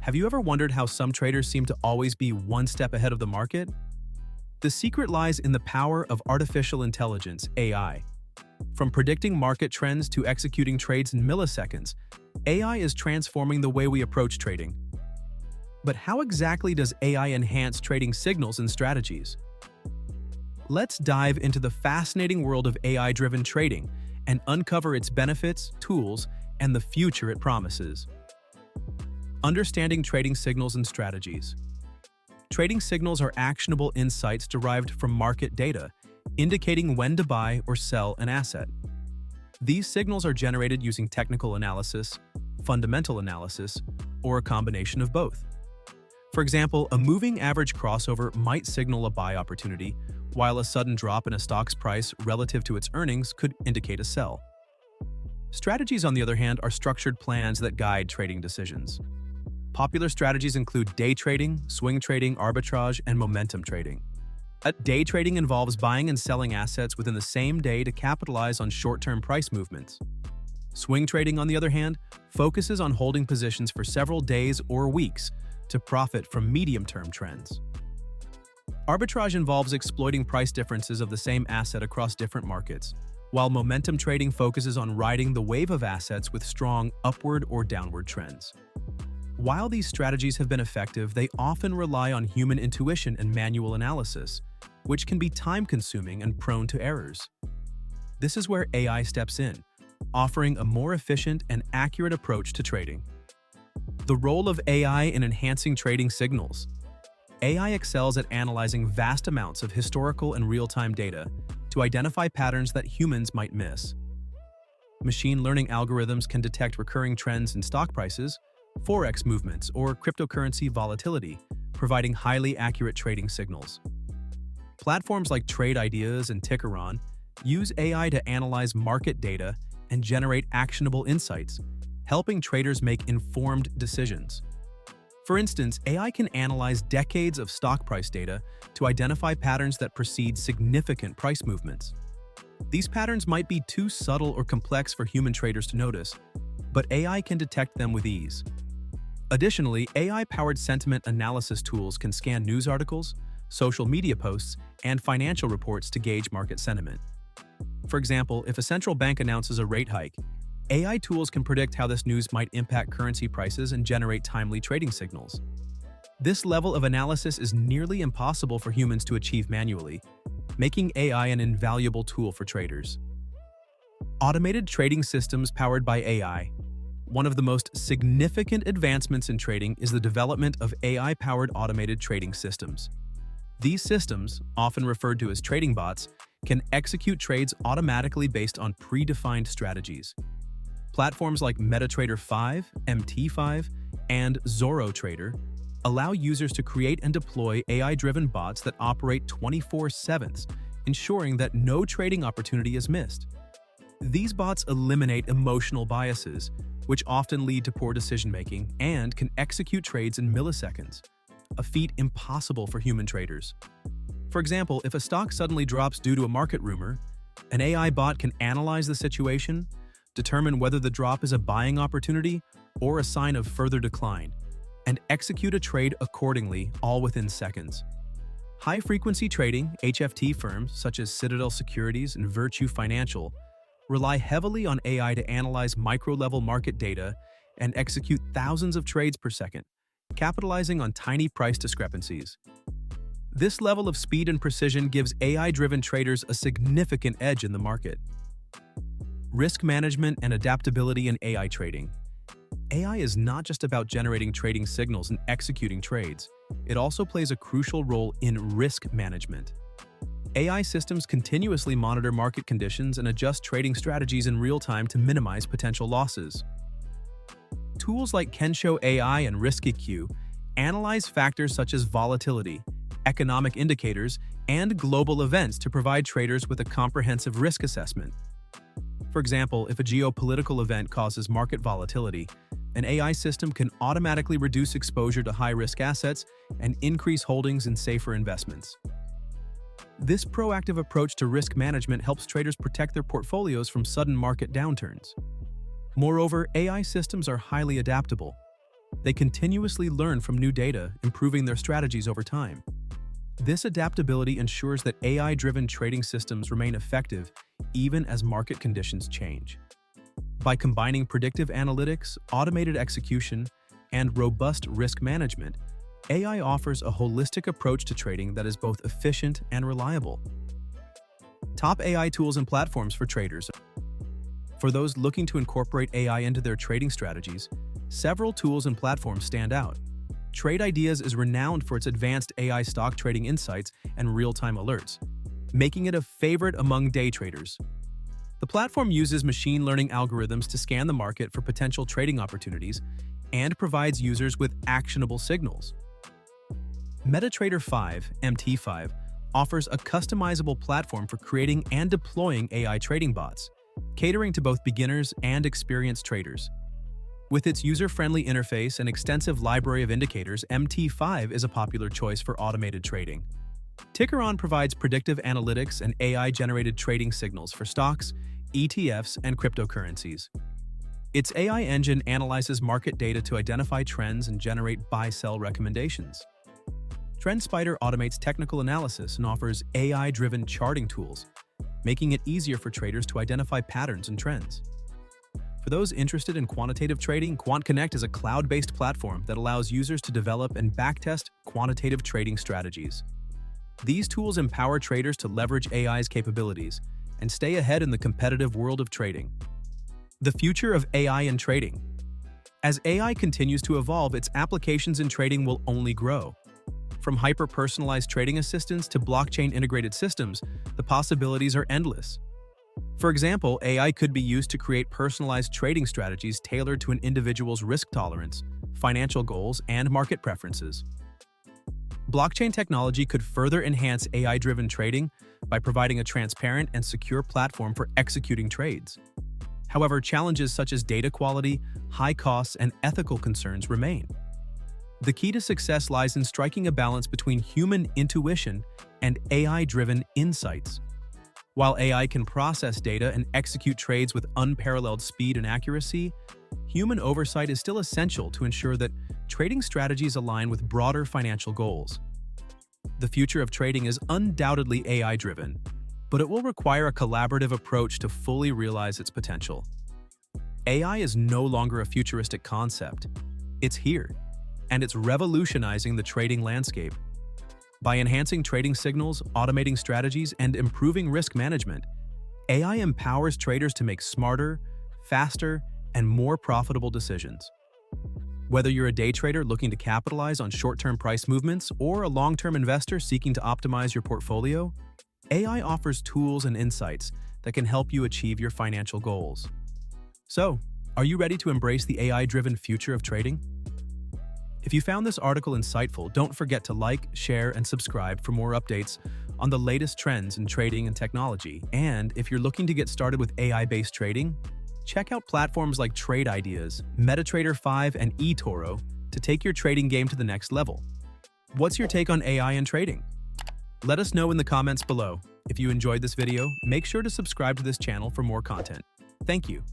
Have you ever wondered how some traders seem to always be one step ahead of the market? The secret lies in the power of artificial intelligence, AI. From predicting market trends to executing trades in milliseconds, AI is transforming the way we approach trading. But how exactly does AI enhance trading signals and strategies? Let's dive into the fascinating world of AI-driven trading and uncover its benefits, tools, and the future it promises. Understanding trading signals and strategies. Trading signals are actionable insights derived from market data, indicating when to buy or sell an asset. These signals are generated using technical analysis, fundamental analysis, or a combination of both. For example, a moving average crossover might signal a buy opportunity, while a sudden drop in a stock's price relative to its earnings could indicate a sell. Strategies, on the other hand, are structured plans that guide trading decisions. Popular strategies include day trading, swing trading, arbitrage, and momentum trading. Day trading involves buying and selling assets within the same day to capitalize on short-term price movements. Swing trading, on the other hand, focuses on holding positions for several days or weeks to profit from medium-term trends. Arbitrage involves exploiting price differences of the same asset across different markets, while momentum trading focuses on riding the wave of assets with strong upward or downward trends. While these strategies have been effective, they often rely on human intuition and manual analysis, which can be time-consuming and prone to errors. This is where AI steps in, offering a more efficient and accurate approach to trading. The role of AI in enhancing trading signals. AI excels at analyzing vast amounts of historical and real-time data to identify patterns that humans might miss. Machine learning algorithms can detect recurring trends in stock prices, forex movements, or cryptocurrency volatility, providing highly accurate trading signals. Platforms like Trade Ideas and Tickeron use AI to analyze market data and generate actionable insights, helping traders make informed decisions. For instance, AI can analyze decades of stock price data to identify patterns that precede significant price movements. These patterns might be too subtle or complex for human traders to notice, but AI can detect them with ease. Additionally, AI-powered sentiment analysis tools can scan news articles, social media posts, and financial reports to gauge market sentiment. For example, if a central bank announces a rate hike, AI tools can predict how this news might impact currency prices and generate timely trading signals. This level of analysis is nearly impossible for humans to achieve manually, making AI an invaluable tool for traders. Automated trading systems powered by AI. One of the most significant advancements in trading is the development of AI-powered automated trading systems. These systems, often referred to as trading bots, can execute trades automatically based on predefined strategies. Platforms like MetaTrader 5, MT5, and ZoroTrader allow users to create and deploy AI-driven bots that operate 24/7, ensuring that no trading opportunity is missed. These bots eliminate emotional biases, which often lead to poor decision-making, and can execute trades in milliseconds, a feat impossible for human traders. For example, if a stock suddenly drops due to a market rumor, an AI bot can analyze the situation, determine whether the drop is a buying opportunity or a sign of further decline, and execute a trade accordingly, all within seconds. High-frequency trading, HFT firms such as Citadel Securities and Virtue Financial rely heavily on AI to analyze micro-level market data and execute thousands of trades per second, capitalizing on tiny price discrepancies. This level of speed and precision gives AI-driven traders a significant edge in the market. Risk management and adaptability in AI trading. AI is not just about generating trading signals and executing trades. It also plays a crucial role in risk management. AI systems continuously monitor market conditions and adjust trading strategies in real time to minimize potential losses. Tools like Kensho AI and RiskEQ analyze factors such as volatility, economic indicators, and global events to provide traders with a comprehensive risk assessment. For example, if a geopolitical event causes market volatility, an AI system can automatically reduce exposure to high-risk assets and increase holdings in safer investments. This proactive approach to risk management helps traders protect their portfolios from sudden market downturns. Moreover, AI systems are highly adaptable. They continuously learn from new data, improving their strategies over time. This adaptability ensures that AI-driven trading systems remain effective even as market conditions change. By combining predictive analytics, automated execution, and robust risk management, AI offers a holistic approach to trading that is both efficient and reliable. Top AI tools and platforms for traders. For those looking to incorporate AI into their trading strategies, several tools and platforms stand out. Trade Ideas is renowned for its advanced AI stock trading insights and real-time alerts, making it a favorite among day traders. The platform uses machine learning algorithms to scan the market for potential trading opportunities and provides users with actionable signals. MetaTrader 5, MT5, offers a customizable platform for creating and deploying AI trading bots, catering to both beginners and experienced traders. With its user-friendly interface and extensive library of indicators, MT5 is a popular choice for automated trading. Tickeron provides predictive analytics and AI-generated trading signals for stocks, ETFs, and cryptocurrencies. Its AI engine analyzes market data to identify trends and generate buy-sell recommendations. TrendSpider automates technical analysis and offers AI-driven charting tools, making it easier for traders to identify patterns and trends. For those interested in quantitative trading, QuantConnect is a cloud-based platform that allows users to develop and backtest quantitative trading strategies. These tools empower traders to leverage AI's capabilities and stay ahead in the competitive world of trading. The future of AI in trading. As AI continues to evolve, its applications in trading will only grow. From hyper-personalized trading assistants to blockchain-integrated systems, the possibilities are endless. For example, AI could be used to create personalized trading strategies tailored to an individual's risk tolerance, financial goals, and market preferences. Blockchain technology could further enhance AI-driven trading by providing a transparent and secure platform for executing trades. However, challenges such as data quality, high costs, and ethical concerns remain. The key to success lies in striking a balance between human intuition and AI-driven insights. While AI can process data and execute trades with unparalleled speed and accuracy, human oversight is still essential to ensure that trading strategies align with broader financial goals. The future of trading is undoubtedly AI-driven, but it will require a collaborative approach to fully realize its potential. AI is no longer a futuristic concept. It's here, and it's revolutionizing the trading landscape. By enhancing trading signals, automating strategies, and improving risk management, AI empowers traders to make smarter, faster, and more profitable decisions. Whether you're a day trader looking to capitalize on short-term price movements or a long-term investor seeking to optimize your portfolio, AI offers tools and insights that can help you achieve your financial goals. So, are you ready to embrace the AI-driven future of trading? If you found this article insightful, don't forget to like, share, and subscribe for more updates on the latest trends in trading and technology. And if you're looking to get started with AI-based trading, check out platforms like Trade Ideas, MetaTrader 5, and eToro to take your trading game to the next level. What's your take on AI and trading? Let us know in the comments below. If you enjoyed this video, make sure to subscribe to this channel for more content. Thank you.